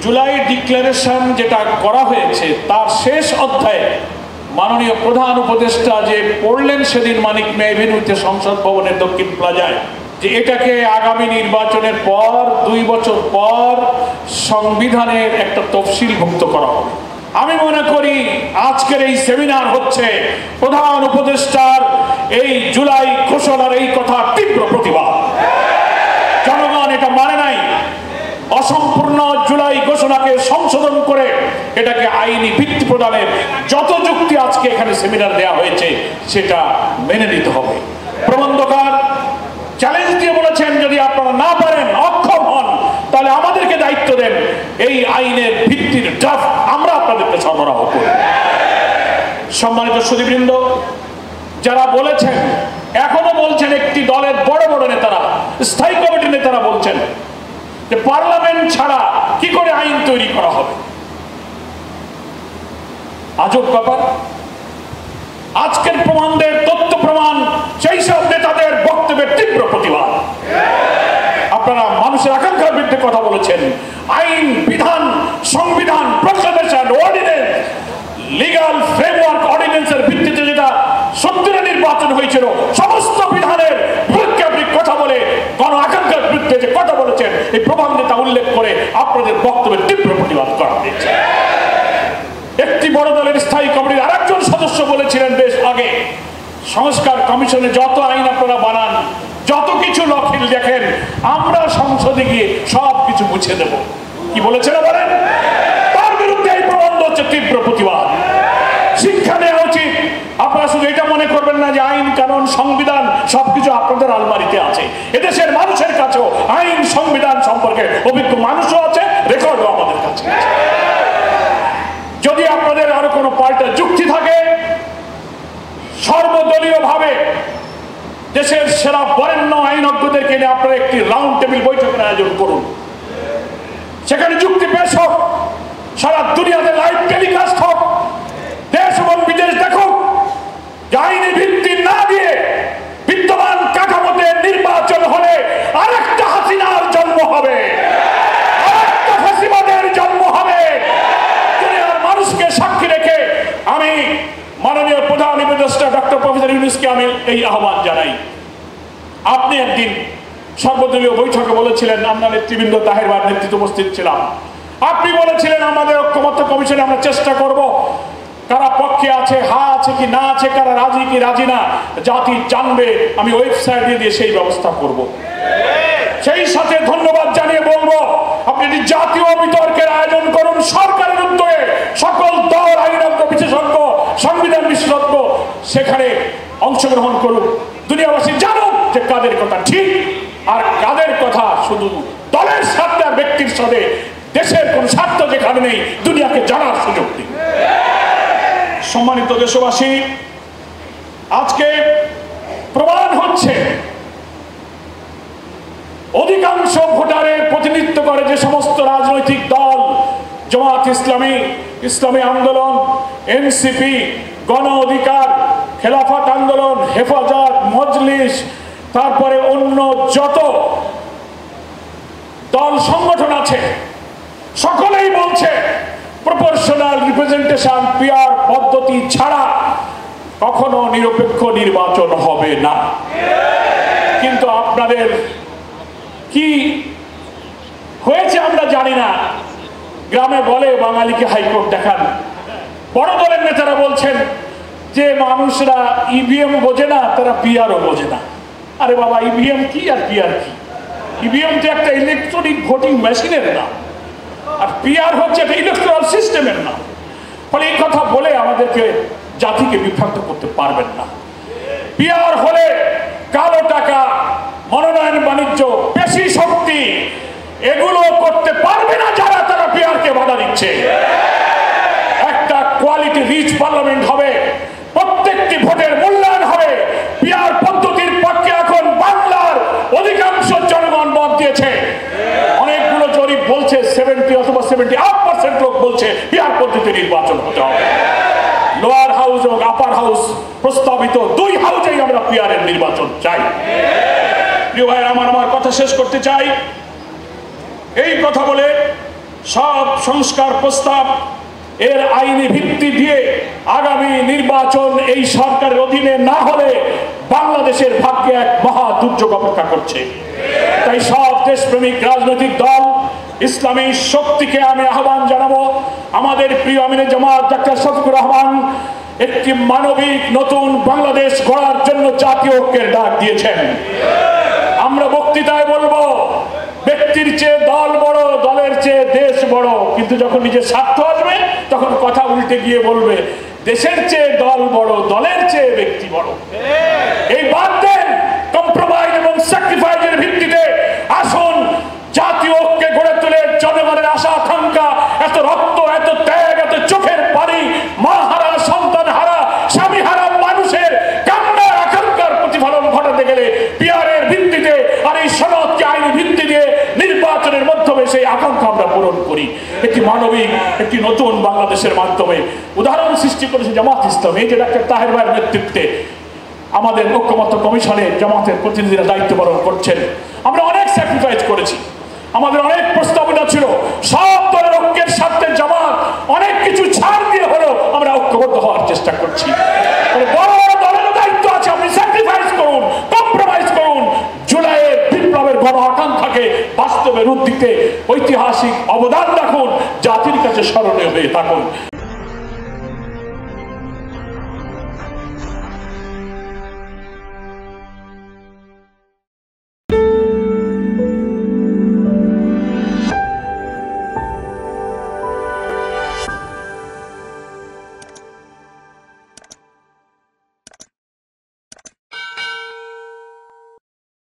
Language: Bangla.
জুলাই ডিক্লারেশন যেটা করা হয়েছে তার শেষ অধ্যায়ে মাননীয় প্রধান উপদেষ্টা যে পড়লেন সেদিন মানিক মে এভিনিউতে সংসদ ভবনের দক্ষিণ প্লাজায়, যে এটাকে আগামী নির্বাচনের পর 2 বছর পর সংবিধানের একটা তফসিলভুক্ত করা হবে। আমি মনে করি আজকের এই সেমিনার হচ্ছে প্রধান উপদেষ্টার এই জুলাই ঘোষণার এই কথা তীব্র প্রতিবাদ। জনগণ এটা মানে নাই। অসম্পূর্ণ জুলাই ঘোষণাকে সংশোধন করে এটাকে আইনি ভিত্তি প্রদানের যত যুক্তি আজকে এখানে সেমিনার দেওয়া হয়েছে সেটা মেনে নিতে হবে। প্রবন্ধকার চ্যালেঞ্জ দিয়ে বলেছেন, যদি আপনারা না পারেন, অক্ষম হন, তাহলে আমাদেরকে দায়িত্ব দেন, এই আইনের ভিত্তির ড্রাফট আমরা আপনাদেরকে সরবরাহ করব। সম্মানিত সুধীবৃন্দ, যারা বলেছেন, এখনো বলছেন, একটি দলের বড় বড় নেতারা, স্থায়ী কমিটির নেতারা বলছেন যে পার্লামেন্ট ছাড়া কি করে আইন তৈরি করা হবে। আজব ব্যাপার। আজকের প্রমাণদের তথ্য প্রমাণ সেই সব নেতাদের বক্তব্যের তীব্র প্রতিবাদ। আপনারা মানুষের আকাঙ্ক্ষার বিরুদ্ধে কথা বলেছেন। আইন, বিধান, সংবিধান, প্রক্লেমেশন, অর্ডিন্যান্স, লিগাল ফ্রেমওয়ার্ক অর্ডিন্যান্সের ভিত্তিতে যেটা 70 নির্বাচন হয়েছিল, সমস্ত বিধানের বিরুদ্ধে আপনি কথা বলে গণ আকাঙ্ক্ষার বিরুদ্ধে যে কথা বলেছেন, এই প্রবন্ধে তা উল্লেখ করে আপনাদের বক্তব্যের তীব্র প্রতিবাদ করা হয়েছে। একটি বড় দলের স্থায়ী কমিটির আরেকজন সদস্য বলেছিলেন বেশ আগে, সংস্কার কমিশনে যত আইন আপনারা বানান, যত কিছু লক্ষিল দেখেন, আমরা সংসদে গিয়ে সব কিছু মুছে দেব। কি বলেছেন বলেন? তার বিরুদ্ধে এই প্রবন্ধ হচ্ছে তীব্র প্রতিবাদ। শিক্ষা নেওয়া উচিত। আপনারা শুধু এটা মনে করবেন না যে আইন, কানুন, সংবিধান সবকিছু আপনাদের আলমারিতে আছে। এদেশের মানুষের কাছেও আইন, সংবিধান সম্পর্কে অভিজ্ঞ মানুষও আছে, রেকর্ডও আমাদের কাছে আছে। যদি আপনাদের আরো কোনো পাল্টা যুক্তি থাকে, সর্বদলীয় ভাবে দেশের সেরা বরেণ্য আইনজ্ঞদেরকে নিয়ে আপনারা একটি রাউন্ড টেবিল বৈঠকের আয়োজন করুন। সেখানে যুক্তি পেশ হোক, সারা দুনিয়াতে লাইভ টেলিকাস্ট হোক, দেশ এবং বিদেশ দেখুক যে আইনি ভিত্তি না দিয়ে বিদ্যমান কাঠামোতে নির্বাচন হলে আরেকটা হাসিনার জন্ম হবে, আরেকটা ফাঁসিবাদের জন্ম হবে। দুনিয়ার মানুষকে সাক্ষী রেখে আমি মাননীয় প্রধান উপদেষ্টা ডক্টর প্রফেসর ইউনূসকে আমি এই আহ্বান জানাই। আপনি একদিন সর্বদলীয় বৈঠকে বলেছিলেন, আমরা নেতৃবৃন্দ তাহের ভাইয়ের নেতৃত্বে উপস্থিত ছিলাম, আপনি বলেছিলেন আমাদের ঐক্যমত্য কমিশনে আমরা চেষ্টা করব, কারা পক্ষে আছে, হা আছে কি না আছে, কারা রাজি কি রাজি না, জাতি জানবে, আমি ওয়েবসাইটে দিয়ে সেই ব্যবস্থা করব। সেই সাথে ধন্যবাদ জানিয়ে বলবো, আপনি একটি জাতীয় বিতর্কের আয়োজন করুন সরকারের উদ্যোগে, সকল দল, আইনজ্ঞ, বিশেষজ্ঞ, সংবিধান বিশেষজ্ঞ সেখানে অংশগ্রহণ করুন। দুনিয়াবাসী জানুক যে কাদের কথা ঠিক আর কাদের কথা শুধু দলের স্বার্থে আর ব্যক্তির সাথে, দেশের কোন স্বার্থ যেখানে নেই, দুনিয়াকে জানার সুযোগ দিন। সম্মানিত দেশবাসী, আজকে প্রমাণ হচ্ছে অধিকাংশ ভোটারের প্রতিনিধিত্ব করে যে সমস্ত রাজনৈতিক দল, জামাত ইসলামী, ইসলামী আন্দোলন, এনসিপি, গণ অধিকার, খেলাফত আন্দোলন, হেফাজত, মজলিস, তারপরে অন্য যত দল সংগঠন আছে, সকলেই বলছে প্রপোর্শনাল রিপ্রেজেন্টেশন, পিআর পদ্ধতি ছাড়া কখনো নিরপেক্ষ নির্বাচন হবে না। কিন্তু আপনাদের কি হয়েছে আমরা জানি না। গ্রামে বলে বাঙালিকে হাইকোর্ট দেখান। বড় দলের নেতারা বলছেন যে মানুষরা ইভিএম বোঝে না, তারা পিআরও বোঝে না। আরে বাবা, ইভিএম কি আর পিআর কি? ইভিএম তো একটা ইলেকট্রনিক ভোটিং মেশিনের নাম, আর পিআর হচ্ছে একটা ইলেকট্রাল সিস্টেমের নাম। ফলে এই কথা বলে আমাদেরকে, জাতিকে বিভ্রান্ত করতে পারবেন না। পিআর হলে কালো টাকা, মনোনয়ন বাণিজ্য, পেশি শক্তি, এগুলো করতে পারবে না যারা, তারা পিআরকে বাধা দিচ্ছে। একটা কোয়ালিটি রিচ পার্লামেন্ট হবে, প্রত্যেকটি ভোটের মূল্যায়ন হবে। পিআর পদ্ধতির পক্ষে এখন বাংলার অধিকাংশ জনগণ মত দিয়েছে। অনেকগুলো জরিপ বলছে 70 অথবা 78% লোক বলছে পিআর পদ্ধতি নির্বাচন হতে হবে। লোয়ার হাউস এবং আপার হাউস প্রস্তাবিত 2 হাউসেই আমরা পিআরের নির্বাচন চাই। প্রিয় ভাই, আমার কথা শেষ করতে চাই এই কথা বলে সব সংস্কার প্রস্তাব এর আইনি ভিত্তি দিয়ে আগামী নির্বাচন এই সরকারের অধীনে না হলে বাংলাদেশের ভাগ্যে এক মহা দুর্যোগ অপেক্ষা করছে। তাই সব দেশপ্রেমিক রাজনৈতিক দল, ইসলামী শক্তিকে আমি আহ্বান জানাবো, আমাদের প্রিয় আমিরে জামাত ডাক্তার শফিকুর রহমান একটি মানবিক নতুন বাংলাদেশ গড়ার জন্য জাতীয় ঐক্যের ডাক দিয়েছেন। আমরা বক্তৃতায় বলবো ব্যক্তির চেয়ে দল বড়, দলের চেয়ে দেশ বড়, কিন্তু যখন নিজের স্বার্থ আসবে তখন কথা উল্টে গিয়ে বলবে দেশের চেয়ে দল বড়, দলের চেয়ে ব্যক্তি বড়। এই বাদ দেন, কম্প্রোমাইজ এবং স্যাক্রিফাইসের ভিত্তিতে আসুন জাতীয় ঐক্যে গড়ে তুলে জনগণের আশা আকাঙ্ক্ষা, এত রক্ত, এত ত্যাগ, এত চোখের পানি, মা হারা, সন্তান হারা, স্বামী হারা মানুষের কান্নার আকাঙ্ক্ষার প্রতিফলন ঘটাতে গেলে পিয়ারের ভিত্তিতে আর এই সনদকে আইনি ভিত্তি দিয়ে নির্বাচনের মাধ্যমে সেই আকাঙ্ক্ষা আমরা পূরণ করি। একটি মানবিক, একটি নতুন বাংলাদেশের মাধ্যমে উদাহরণ সৃষ্টি করেছে জামাত ইসলাম। এই যে ডাক্তার তাহের ভাইয়ের নেতৃত্বে আমাদের ঐক্যমত্য কমিশনে জামাতের প্রতিনিধিরা দায়িত্ব পালন করছেন। আমরা অনেক স্যাক্রিফাইস করেছি, আমাদের অনেক প্রস্তাবনা ছিল, সব দলের ঐক্যের স্বার্থে জামাত অনেক কিছু ছাড় দিয়ে হলো আমরা ঐক্যবদ্ধ হওয়ার চেষ্টা করছি। বড় বড় দলেরও দায়িত্ব আছে, আপনি স্যাক্রিফাইস করুন, কম্প্রোমাইজ করুন, জুলাইয়ের বিপ্লবের গণ আকাঙ্ক্ষাকে বাস্তবে রূপ দিতে ঐতিহাসিক অবদান রাখুন, জাতির কাছে স্মরণীয় হয়ে থাকুন।